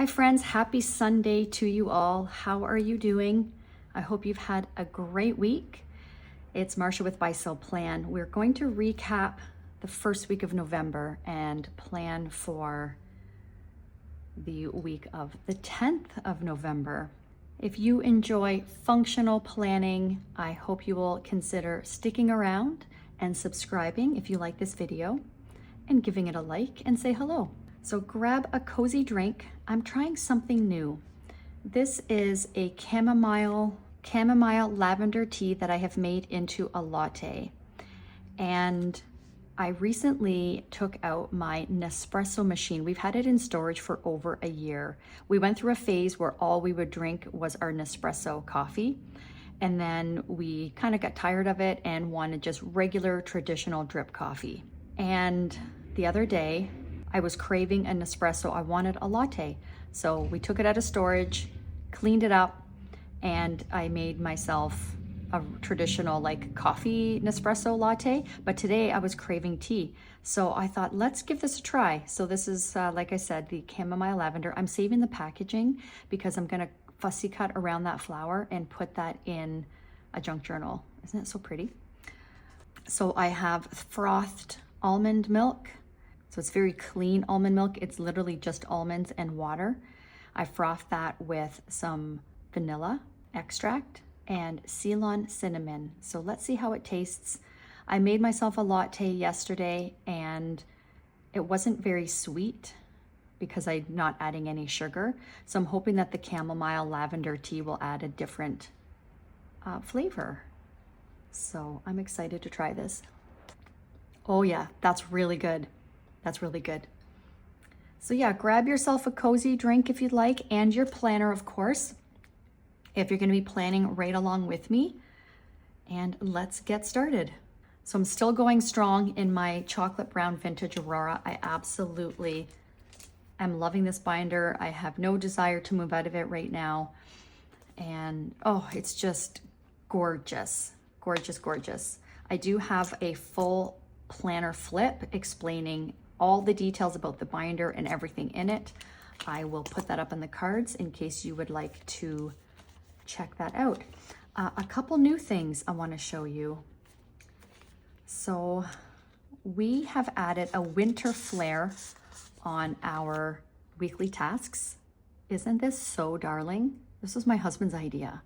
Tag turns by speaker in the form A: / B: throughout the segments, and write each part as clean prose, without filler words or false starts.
A: Hi friends, happy Sunday to you all. How are you doing? I hope you've had a great week. It's Marsha with Buy Sell Plan. We're going to recap the first week of November and plan for the week of the 10th of November. If you enjoy functional planning, I hope you will consider sticking around and subscribing if you like this video and giving it a like and say hello. So grab a cozy drink. I'm trying something new. This is a chamomile lavender tea that I have made into a latte. And I recently took out my Nespresso machine. We've had it in storage for over a year. We went through a phase where all we would drink was our Nespresso coffee. And then we kind of got tired of it and wanted just regular traditional drip coffee. And the other day, I was craving an espresso. I wanted a latte. So we took it out of storage, cleaned it up, and I made myself a traditional like coffee Nespresso latte. But today I was craving tea. So I thought, let's give this a try. So this is, like I said, the chamomile lavender. I'm saving the packaging because I'm gonna fussy cut around that flower and put that in a junk journal. Isn't it so pretty? So I have frothed almond milk. So it's very clean almond milk. It's literally just almonds and water. I frothed that with some vanilla extract and Ceylon cinnamon. So let's see how it tastes. I made myself a latte yesterday and it wasn't very sweet because I'm not adding any sugar. So I'm hoping that the chamomile lavender tea will add a different flavor. So I'm excited to try this. Oh yeah, that's really good. That's really good. So yeah, grab yourself a cozy drink if you'd like, and your planner, of course, if you're gonna be planning right along with me. And let's get started. So I'm still going strong in my chocolate brown vintage Aurora. I absolutely am loving this binder. I have no desire to move out of it right now. And oh, it's just gorgeous, gorgeous, gorgeous. I do have a full planner flip explaining all the details about the binder and everything in it. I will put that up in the cards in case you would like to check that out. A couple new things I want to show you. So we have added a winter flare on our weekly tasks. Isn't this so darling? This was my husband's idea.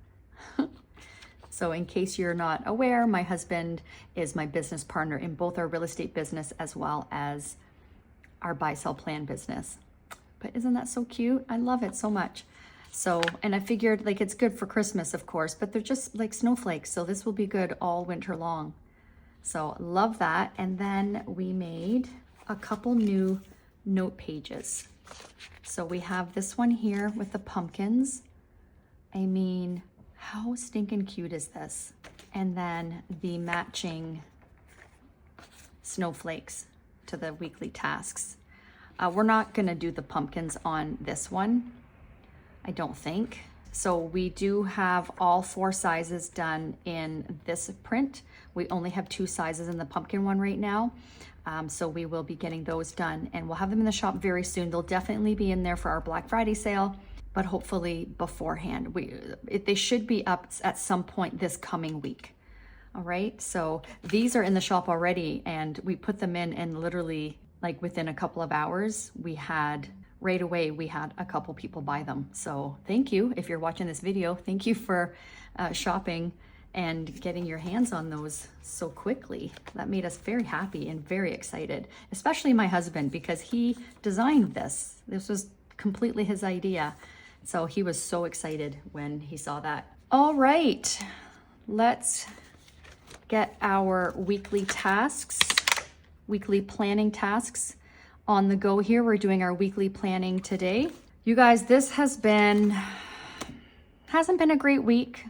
A: So in case you're not aware, my husband is my business partner in both our real estate business as well as our buy sell plan business. But isn't that so cute? I love it so much. So, and I figured like it's good for Christmas, of course, but they're just like snowflakes. So this will be good all winter long. So love that. And then we made a couple new note pages. So we have this one here with the pumpkins. I mean, how stinking cute is this? And then the matching snowflakes to the weekly tasks. We're not gonna do the pumpkins on this one, I don't think. So we do have all 4 sizes done in this print. We only have 2 sizes in the pumpkin one right now. So we will be getting those done and we'll have them in the shop very soon. They'll definitely be in there for our Black Friday sale, but hopefully beforehand. They should be up at some point this coming week. All right, so these are in the shop already and we put them in and literally like within a couple of hours, right away, we had a couple people buy them. So thank you if you're watching this video. Thank you for shopping and getting your hands on those so quickly. That made us very happy and very excited, especially my husband because he designed this. This was completely his idea. So he was so excited when he saw that. All right, let's get our weekly tasks, weekly planning tasks on the go here. We're doing our weekly planning today. You guys, this hasn't been a great week.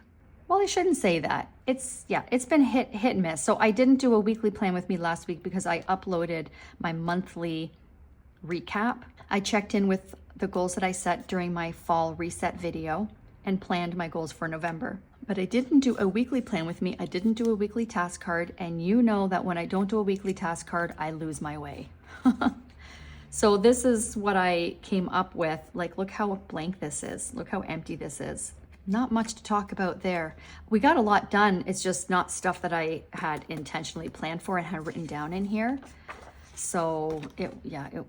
A: Well, I shouldn't say that. It's been hit and miss. So I didn't do a weekly plan with me last week because I uploaded my monthly recap. I checked in with the goals that I set during my fall reset video and planned my goals for November. But I didn't do a weekly plan with me. I didn't do a weekly task card. And you know that when I don't do a weekly task card, I lose my way. So this is what I came up with. Like, look how blank this is. Look how empty this is. Not much to talk about there. We got a lot done. It's just not stuff that I had intentionally planned for and had written down in here. So it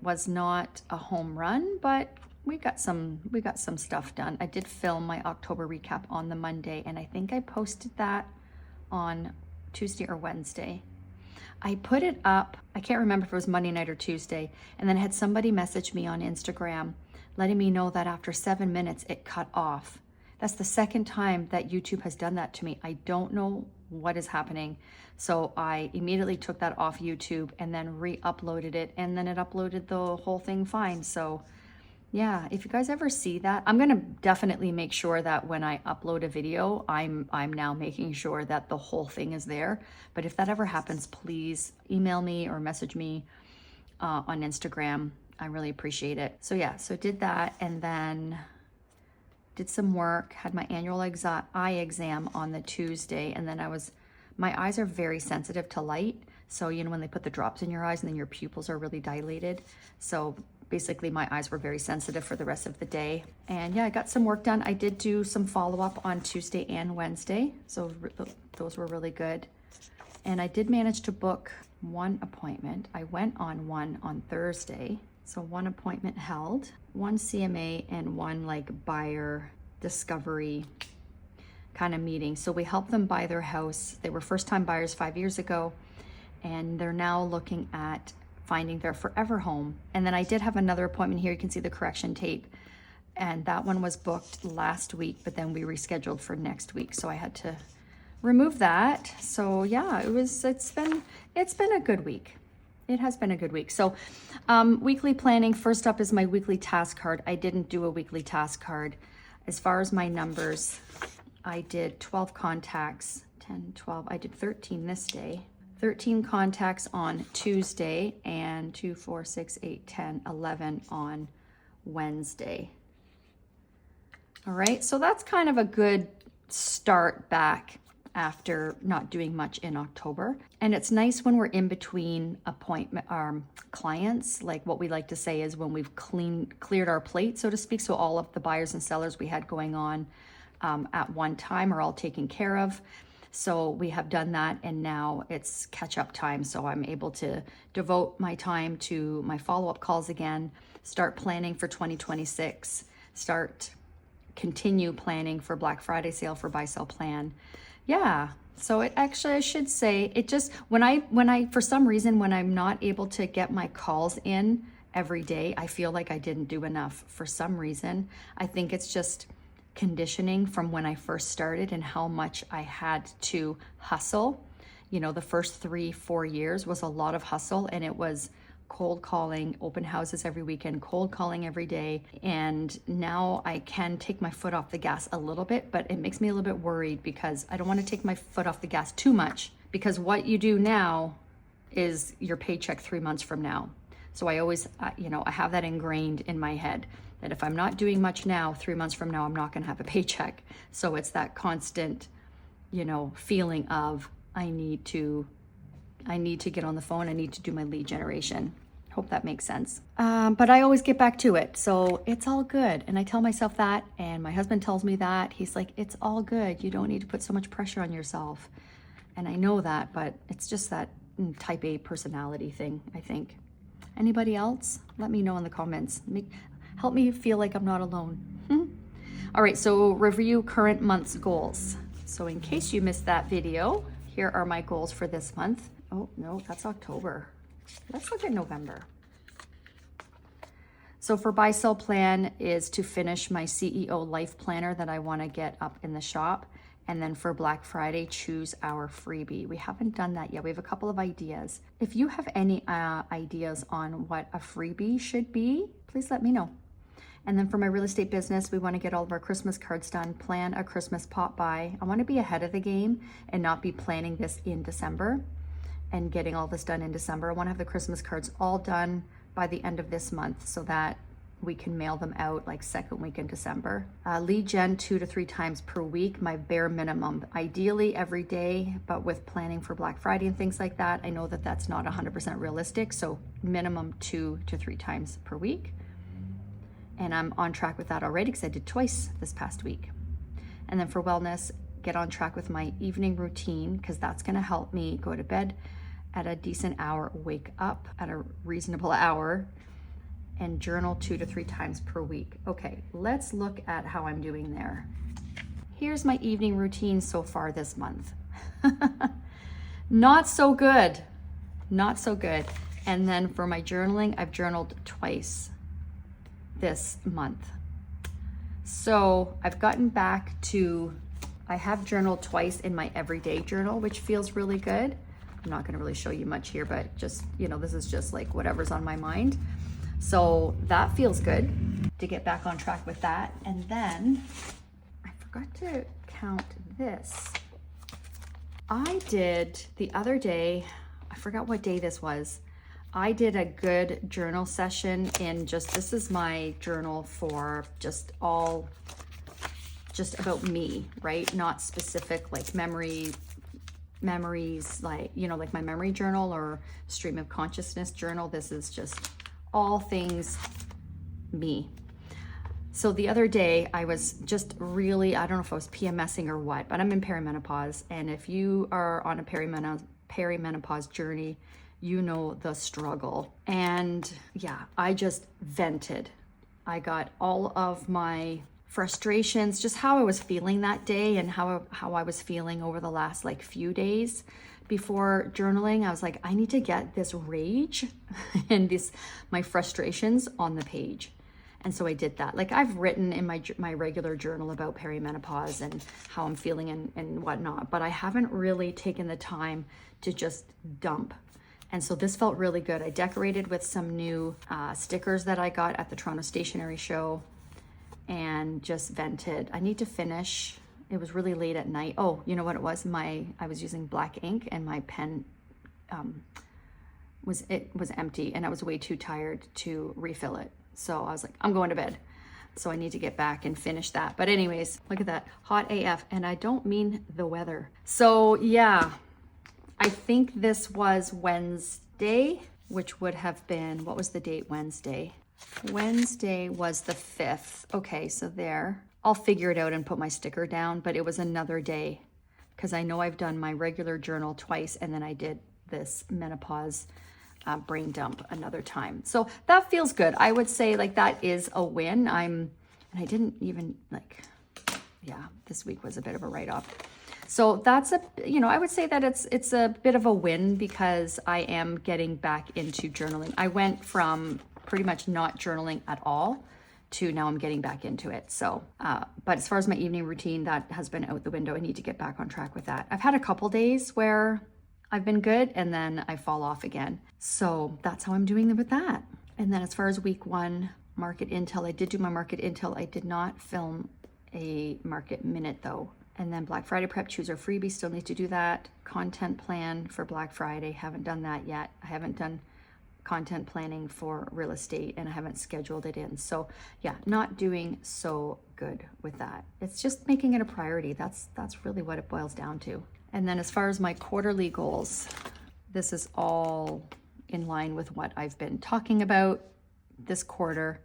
A: was not a home run, but we got some stuff done. I did film my October recap on the Monday, and I think I posted that on Tuesday or Wednesday. I put it up, I can't remember if it was Monday night or Tuesday, and then had somebody message me on Instagram letting me know that after 7 minutes it cut off. That's the second time that YouTube has done that to me. I don't know what is happening. So I immediately took that off YouTube and then re-uploaded it, and then it uploaded the whole thing fine. So yeah, if you guys ever see that, I'm gonna definitely make sure that when I upload a video, I'm now making sure that the whole thing is there. But if that ever happens, please email me or message me on Instagram. I really appreciate it. So yeah, so did that, and then did some work, had my annual eye exam on the Tuesday, and then my eyes are very sensitive to light. So, you know, when they put the drops in your eyes and then your pupils are really dilated. So basically my eyes were very sensitive for the rest of the day. And yeah, I got some work done. I did do some follow-up on Tuesday and Wednesday. So those were really good. And I did manage to book one appointment. I went on one on Thursday. So one appointment held, one CMA and one like buyer discovery kind of meeting. So we helped them buy their house. They were first-time buyers 5 years ago, and they're now looking at finding their forever home. And then I did have another appointment here. You can see the correction tape, and that one was booked last week, but then we rescheduled for next week. So I had to remove that. So yeah, it's been a good week. It has been a good week. So weekly planning, first up is my weekly task card. I didn't do a weekly task card. As far as my numbers, I did 12 contacts, 10, 12, I did 13 this day. 13 contacts on Tuesday, and 2, 4, 6, 8, 10, 11 on Wednesday. All right, so that's kind of a good start back after not doing much in October. And it's nice when we're in between clients, like what we like to say is when we've cleared our plate, so to speak. So all of the buyers and sellers we had going on at one time are all taken care of. So we have done that, and now it's catch-up time. So I'm able to devote my time to my follow-up calls again, start planning for 2026, continue planning for Black Friday sale for Buy Sell Plan. Yeah, so it actually, I should say, it just, when I, for some reason, when I'm not able to get my calls in every day, I feel like I didn't do enough for some reason. I think it's just conditioning from when I first started and how much I had to hustle. You know, the first 3-4 years was a lot of hustle, and it was cold calling, open houses every weekend, cold calling every day. And now I can take my foot off the gas a little bit, but it makes me a little bit worried because I don't want to take my foot off the gas too much, because what you do now is your paycheck 3 months from now. So I always, I have that ingrained in my head that if I'm not doing much now, 3 months from now, I'm not going to have a paycheck. So it's that constant, feeling of I need to get on the phone. I need to do my lead generation. Hope that makes sense. But I always get back to it. So it's all good. And I tell myself that, and my husband tells me that. He's like, it's all good. You don't need to put so much pressure on yourself. And I know that, but it's just that type A personality thing, I think. Anybody else? Let me know in the comments. Help me feel like I'm not alone. All right, so review current month's goals. So in case you missed that video, here are my goals for this month. Oh, no, that's October. Let's look at November. So for Buy Sell Plan is to finish my CEO Life Planner that I want to get up in the shop. And then for Black Friday, choose our freebie. We haven't done that yet. We have a couple of ideas. If you have any ideas on what a freebie should be, please let me know. And then for my real estate business, we want to get all of our Christmas cards done, plan a Christmas pop buy. I want to be ahead of the game and not be planning this in December and getting all this done in December. I want to have the Christmas cards all done by the end of this month so that we can mail them out like second week in December. Lead gen 2 to 3 times per week, my bare minimum. Ideally every day, but with planning for Black Friday and things like that, I know that that's not 100% realistic. So minimum 2 to 3 times per week. And I'm on track with that already because I did twice this past week. And then for wellness, get on track with my evening routine because that's gonna help me go to bed at a decent hour, wake up at a reasonable hour, and journal 2 to 3 times per week. Okay, let's look at how I'm doing there. Here's my evening routine so far this month. Not so good, not so good. And then for my journaling, I've journaled twice this month. So I've gotten back to, I have journaled twice in my everyday journal, which feels really good. I'm not gonna really show you much here, but just, you know, this is just like whatever's on my mind. So that feels good to get back on track with that. And then I forgot to count this. I did the other day, I forgot what day this was. I did a good journal session in just, this is my journal for just about me, right? Not specific like memories, like, you know, like my memory journal or stream of consciousness journal. This is just all things me. So the other day I was just really, I don't know if I was PMSing or what, but I'm in perimenopause. And if you are on a perimenopause journey, you know the struggle. And yeah, I just vented. I got all of my frustrations, just how I was feeling that day and how I was feeling over the last like few days before journaling. I was like, I need to get this rage and my frustrations on the page. And so I did that. Like I've written in my regular journal about perimenopause and how I'm feeling and whatnot, but I haven't really taken the time to just dump. And so this felt really good. I decorated with some new stickers that I got at the Toronto Stationery Show and just vented. I need to finish. It was really late at night. Oh, you know what it was? I was using black ink and my pen was empty and I was way too tired to refill it. So I was like, I'm going to bed. So I need to get back and finish that. But anyways, look at that, hot AF. And I don't mean the weather. So yeah, I think this was Wednesday, which would have been, what was the date Wednesday? Wednesday was the 5th. Okay, so there. I'll figure it out and put my sticker down, but it was another day because I know I've done my regular journal twice and then I did this menopause brain dump another time. So that feels good. I would say like that is a win. And I didn't even like, yeah, this week was a bit of a write-off. So that's I would say that it's a bit of a win because I am getting back into journaling. I went from pretty much not journaling at all to now I'm getting back into it. So, but as far as my evening routine, that has been out the window. I need to get back on track with that. I've had a couple days where I've been good and then I fall off again. So that's how I'm doing with that. And then as far as week 1, market intel, I did do my market intel. I did not film a market minute though. And then Black Friday prep, choose our freebie, still need to do that. Content plan for Black Friday, haven't done that yet. I haven't done content planning for real estate and I haven't scheduled it in. So yeah, not doing so good with that. It's just making it a priority. That's really what it boils down to. And then as far as my quarterly goals, this is all in line with what I've been talking about this quarter.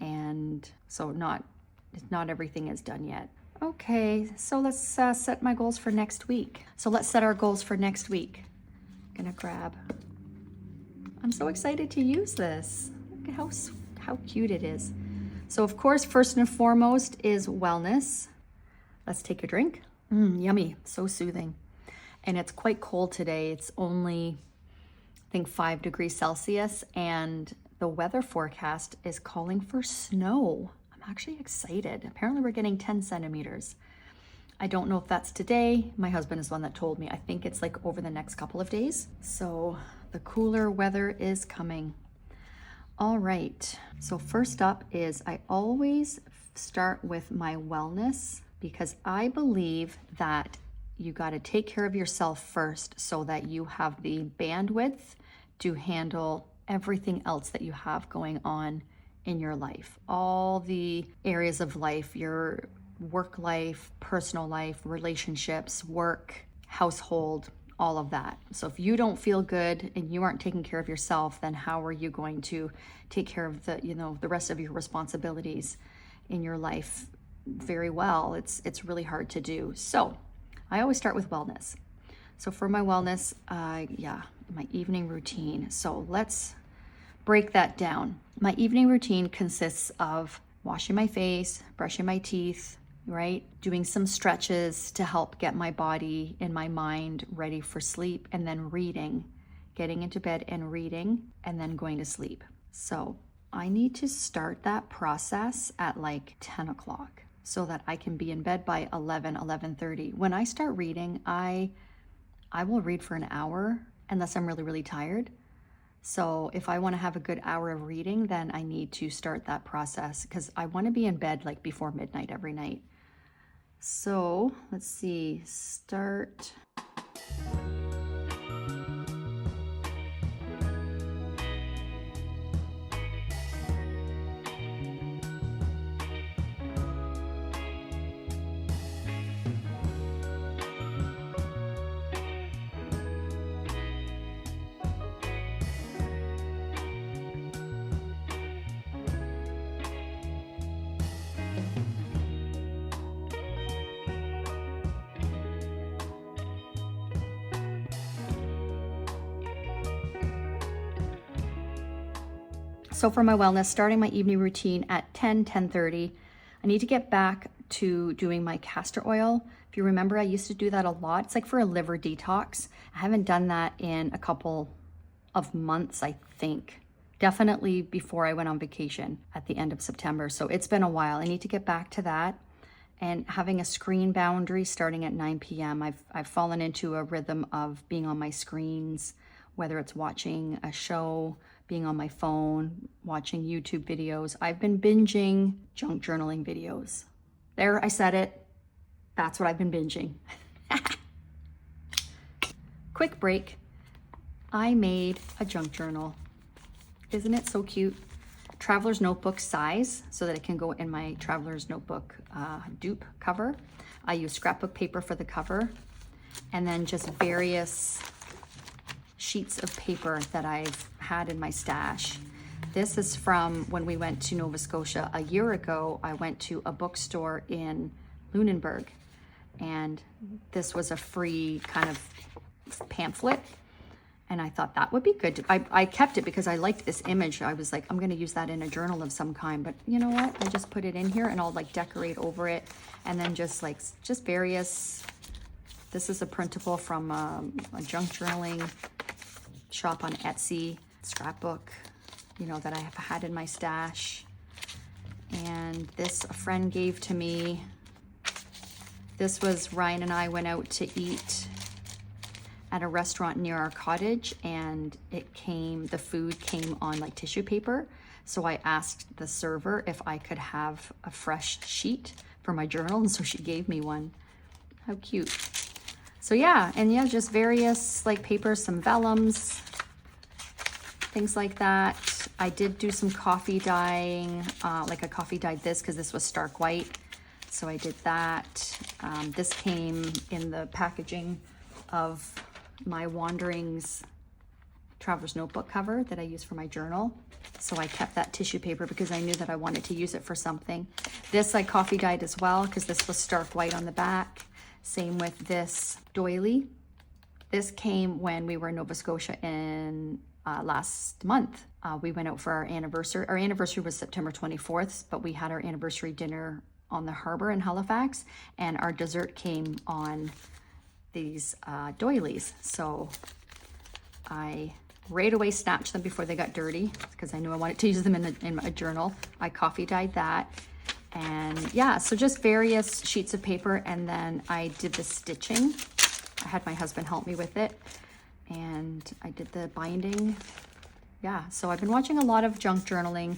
A: And so not everything is done yet. Okay, so let's set my goals for next week. So let's set our goals for next week. I'm gonna grab, I'm so excited to use this. Look at how cute it is. So of course, first and foremost is wellness. Let's take a drink. Yummy, so soothing. And it's quite cold today. It's only, I think 5 degrees Celsius and the weather forecast is calling for snow. I'm actually excited. Apparently we're getting 10 centimeters. I don't know if that's today. My husband is the one that told me. I think it's like over the next couple of days. So the cooler weather is coming. All right, so first up is I always start with my wellness because I believe that you got to take care of yourself first so that you have the bandwidth to handle everything else that you have going on in your life, all the areas of life, your work life, personal life, relationships, work, household, all of that. So if you don't feel good and you aren't taking care of yourself, then how are you going to take care of the rest of your responsibilities in your life very well? It's really hard to do. So I always start with wellness. So for my wellness, my evening routine. So let's break that down. My evening routine consists of washing my face, brushing my teeth, right? Doing some stretches to help get my body and my mind ready for sleep, and then reading, getting into bed and reading, and then going to sleep. So I need to start that process at like 10 o'clock so that I can be in bed by 11:30. When I start reading, I will read for an hour unless I'm really, really tired. So if I want to have a good hour of reading, then I need to start that process because I want to be in bed like before midnight every night. So let's see, start. So for my wellness, starting my evening routine at 10:30, I need to get back to doing my castor oil. If you remember, I used to do that a lot. It's like for a liver detox. I haven't done that in a couple of months, I think. Definitely before I went on vacation at the end of September. So it's been a while. I need to get back to that. And having a screen boundary starting at 9 p.m. I've fallen into a rhythm of being on my screens, whether it's watching a show, being on my phone, watching YouTube videos. I've been binging junk journaling videos. There, I said it. That's what I've been binging. Quick break. I made a junk journal. Isn't it so cute? Traveler's notebook size so that it can go in my traveler's notebook dupe cover. I use scrapbook paper for the cover, and then just various sheets of paper that I've had in my stash. This is from when we went to Nova Scotia a year ago. I went to a bookstore in Lunenburg, and this was a free kind of pamphlet. And I thought that would be good. I kept it because I liked this image. I was like, I'm gonna use that in a journal of some kind, but you know what? I just put it in here and I'll like decorate over it. And then just various, this is a printable from a junk journaling shop on Etsy, scrapbook, that I have had in my stash. And this a friend gave to me. This was Ryan and I went out to eat at a restaurant near our cottage, and the food came on like tissue paper. So I asked the server if I could have a fresh sheet for my journal, and so she gave me one. How cute. So just various like papers, some vellums, things like that. I did do some coffee dyeing, like a coffee dyed this because this was stark white. So I did that. This came in the packaging of my Wanderings Traveler's Notebook cover that I use for my journal. So I kept that tissue paper because I knew that I wanted to use it for something. This I coffee dyed as well because this was stark white on the back. Same with this doily. This came when we were in Nova Scotia in last month. We went out for our anniversary. Our anniversary was September 24th, but we had our anniversary dinner on the harbor in Halifax, and our dessert came on these doilies. So I right away snatched them before they got dirty because I knew I wanted to use them in a journal. I coffee dyed that. And so just various sheets of paper, and then I did the stitching. I had my husband help me with it, and I did the binding. So I've been watching a lot of junk journaling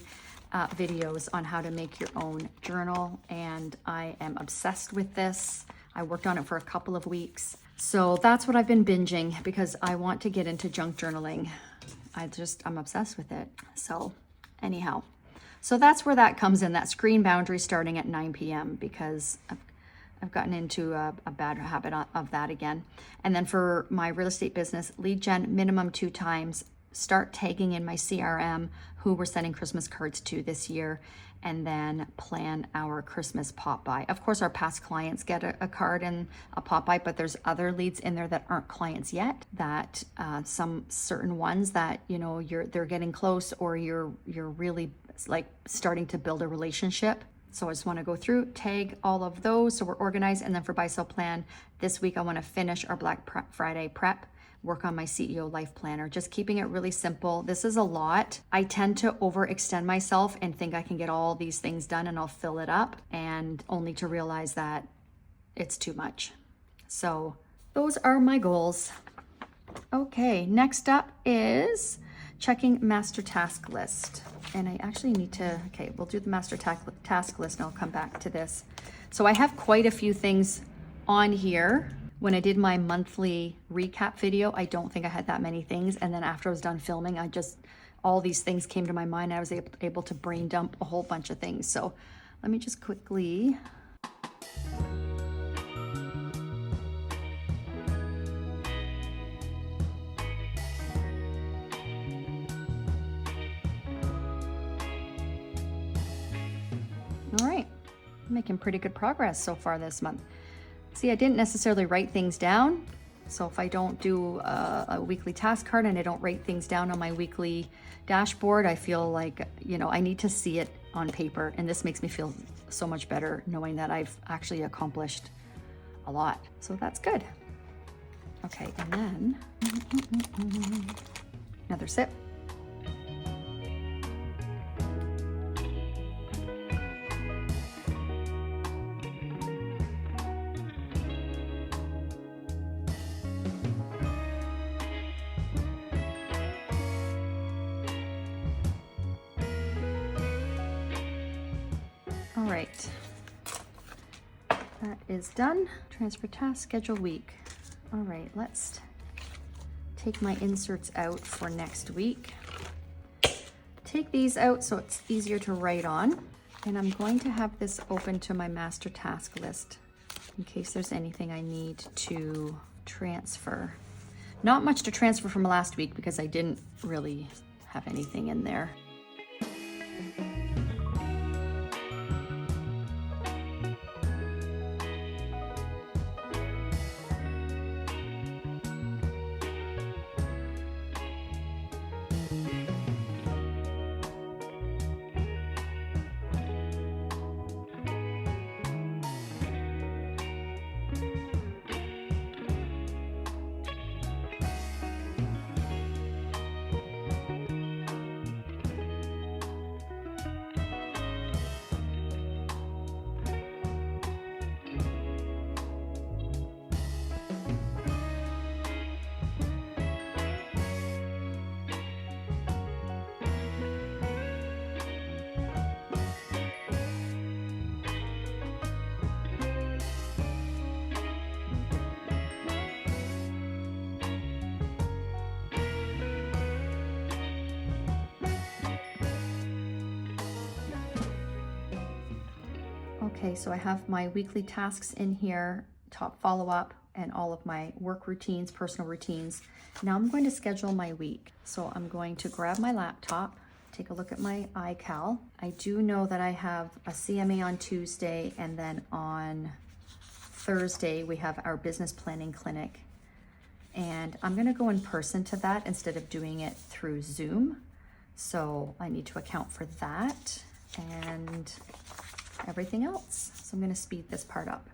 A: videos on how to make your own journal, and I am obsessed with this. I worked on it for a couple of weeks. So that's what I've been binging because I want to get into junk journaling. I'm obsessed with it. So anyhow, So that's where that comes in, that screen boundary starting at 9 p.m. because I've gotten into a bad habit of that again. And then for my real estate business, lead gen minimum 2 times, start tagging in my CRM who we're sending Christmas cards to this year, and then plan our Christmas pop by. Of course, our past clients get a card and a pop by, but there's other leads in there that aren't clients yet, that some certain ones that, you know, they're getting close, or you're really like starting to build a relationship. So I just want to go through, tag all of those so we're organized. And then for buy sell plan, this week I want to finish our Black Friday prep, work on my CEO life planner, just keeping it really simple. This is a lot. I tend to overextend myself and think I can get all these things done and I'll fill it up, and only to realize that it's too much. So those are my goals. Okay, next up is checking master task list. And I actually need to, okay, we'll do the master task list and I'll come back to this. So I have quite a few things on here. When I did my monthly recap video, I don't think I had that many things. And then after I was done filming, all these things came to my mind. I was able to brain dump a whole bunch of things. So let me just quickly. All right, making pretty good progress so far this month. See, I didn't necessarily write things down. So if I don't do a weekly task card and I don't write things down on my weekly dashboard, I feel like, you know, I need to see it on paper. And this makes me feel so much better knowing that I've actually accomplished a lot. So that's good. Okay, and then another sip. All right, that is done. Transfer task, schedule week. All right, let's take my inserts out for next week. Take these out so it's easier to write on. And I'm going to have this open to my master task list in case there's anything I need to transfer. Not much to transfer from last week because I didn't really have anything in there. Okay, so I have my weekly tasks in here, top follow-up, and all of my work routines, personal routines. Now I'm going to schedule my week. So I'm going to grab my laptop, take a look at my iCal. I do know that I have a CMA on Tuesday, and then on Thursday we have our business planning clinic. And I'm gonna go in person to that instead of doing it through Zoom. So I need to account for that and everything else. So I'm going to speed this part up.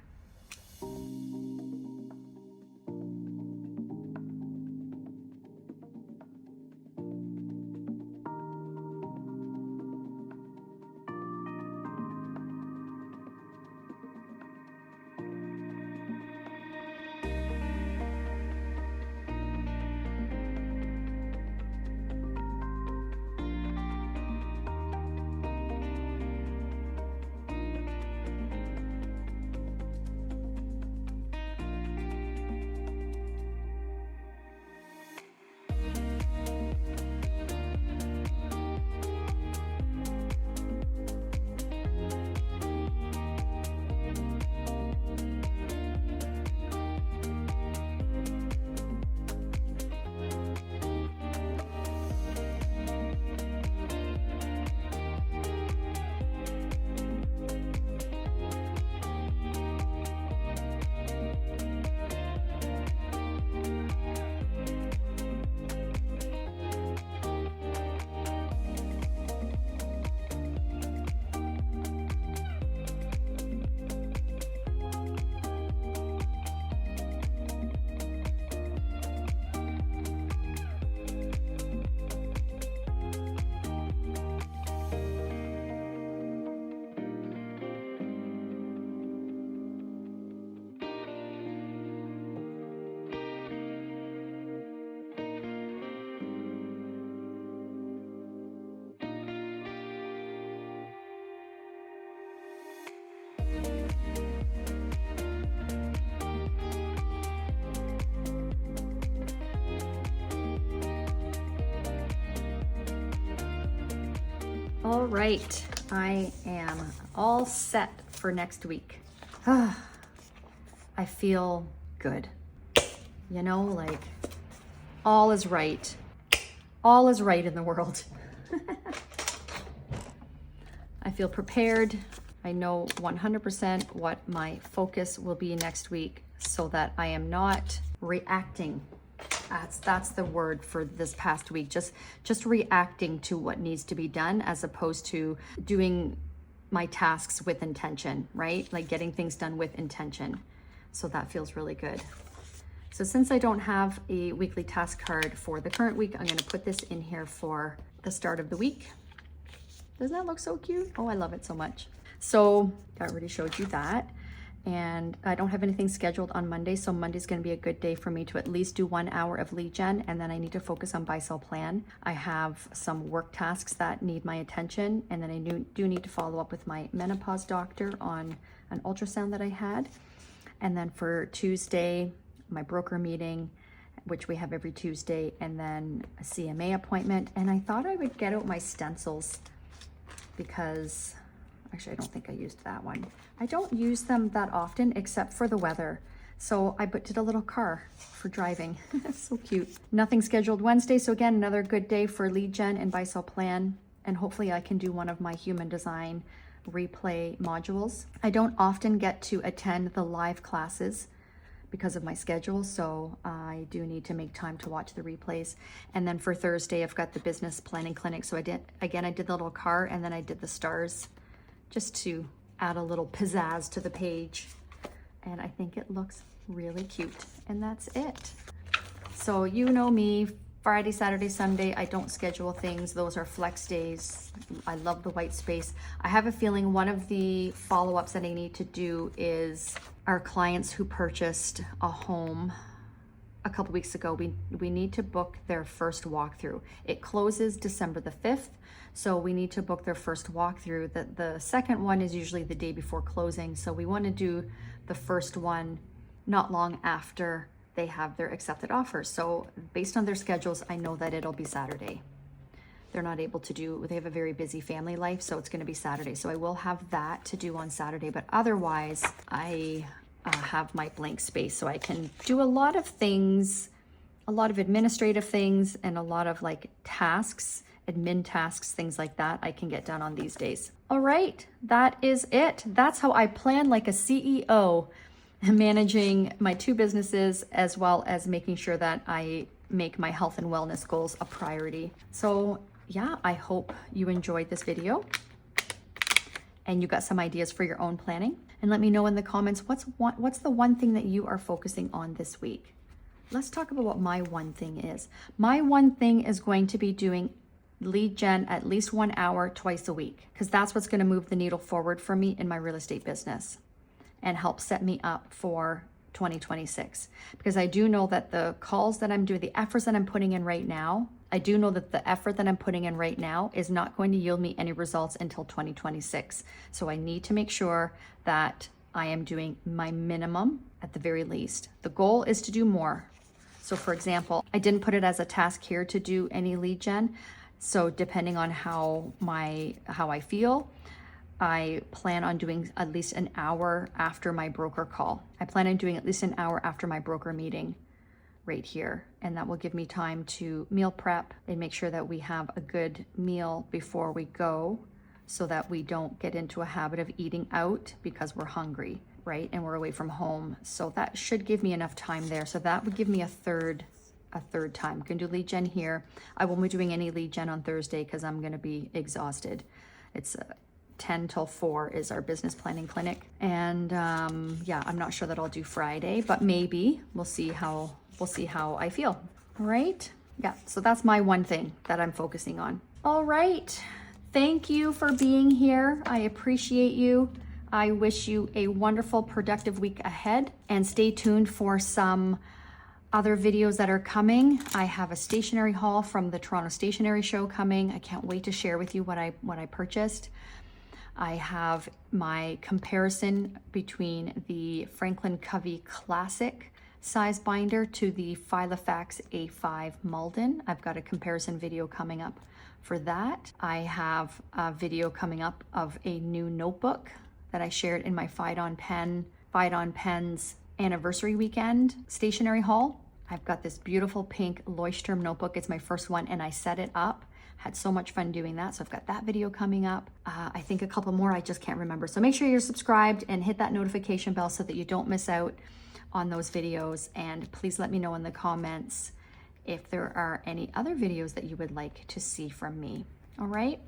A: All right, I am all set for next week. I feel good. You know, like all is right. All is right in the world. I feel prepared. I know 100% what my focus will be next week so that I am not reacting. That's the word for this past week. Just reacting to what needs to be done as opposed to doing my tasks with intention, right? Like getting things done with intention. So that feels really good. So since I don't have a weekly task card for the current week, I'm gonna put this in here for the start of the week. Doesn't that look so cute? Oh, I love it so much. So I already showed you that. And I don't have anything scheduled on Monday, so Monday's gonna be a good day for me to at least do 1 hour of lead gen, and then I need to focus on buy, sell, plan. I have some work tasks that need my attention, and then I do need to follow up with my menopause doctor on an ultrasound that I had. And then for Tuesday, my broker meeting, which we have every Tuesday, and then a CMA appointment. And I thought I would get out my stencils because actually, I don't think I used that one. I don't use them that often except for the weather. So I did a little car for driving. So cute. Nothing scheduled Wednesday. So again, another good day for lead gen and buy sell plan. And hopefully I can do one of my human design replay modules. I don't often get to attend the live classes because of my schedule, so I do need to make time to watch the replays. And then for Thursday, I've got the business planning clinic. So I did the little car, and then I did the stars, just to add a little pizzazz to the page. And I think it looks really cute. And that's it. So you know me, Friday, Saturday, Sunday, I don't schedule things. Those are flex days. I love the white space. I have a feeling one of the follow-ups that I need to do is our clients who purchased a home a couple weeks ago, we need to book their first walkthrough. It closes December the 5th. So we need to book their first walkthrough. The second one is usually the day before closing. So we want to do the first one not long after they have their accepted offer. So based on their schedules, I know that it'll be Saturday. They're not able to do, they have a very busy family life, so it's going to be Saturday. So I will have that to do on Saturday, but otherwise I have my blank space so I can do a lot of things, a lot of administrative things and a lot of like tasks, admin tasks, things like that I can get done on these days. All right, that is it. That's how I plan like a CEO, managing my 2 businesses as well as making sure that I make my health and wellness goals a priority. So yeah, I hope you enjoyed this video and you got some ideas for your own planning. And let me know in the comments, what's the one thing that you are focusing on this week? Let's talk about what my one thing is. My one thing is going to be doing lead gen at least 1 hour twice a week, because that's what's going to move the needle forward for me in my real estate business and help set me up for 2026. Because I do know that the calls that I'm doing, the efforts that I'm putting in right now, I do know that the effort that I'm putting in right now is not going to yield me any results until 2026. So I need to make sure that I am doing my minimum at the very least. The goal is to do more. So for example, I didn't put it as a task here to do any lead gen. So depending on how I feel, I plan on doing at least an hour after my broker call. I plan on doing at least an hour after my broker meeting right here. And that will give me time to meal prep and make sure that we have a good meal before we go so that we don't get into a habit of eating out because we're hungry, right? And we're away from home. So that should give me enough time there. So that would give me a third time. I'm gonna do lead gen here. I won't be doing any lead gen on Thursday because I'm gonna be exhausted. It's 10 till 4 is our business planning clinic. And yeah, I'm not sure that I'll do Friday, but maybe we'll see how I feel. All right. Yeah. So that's my one thing that I'm focusing on. All right. Thank you for being here. I appreciate you. I wish you a wonderful, productive week ahead, and stay tuned for some other videos that are coming. I have a stationery haul from the Toronto Stationery Show coming. I can't wait to share with you what I purchased. I have my comparison between the Franklin Covey Classic size binder to the Filofax A5 Malden. I've got a comparison video coming up for that. I have a video coming up of a new notebook that I shared in my Fight on Pens anniversary weekend stationery haul. I've got this beautiful pink Leuchtturm notebook. It's my first one and I set it up. Had so much fun doing that. So I've got that video coming up. I think a couple more, I just can't remember. So make sure you're subscribed and hit that notification bell so that you don't miss out on those videos. And please let me know in the comments if there are any other videos that you would like to see from me. All right.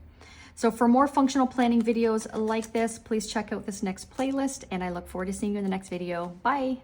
A: So for more functional planning videos like this, please check out this next playlist and I look forward to seeing you in the next video. Bye.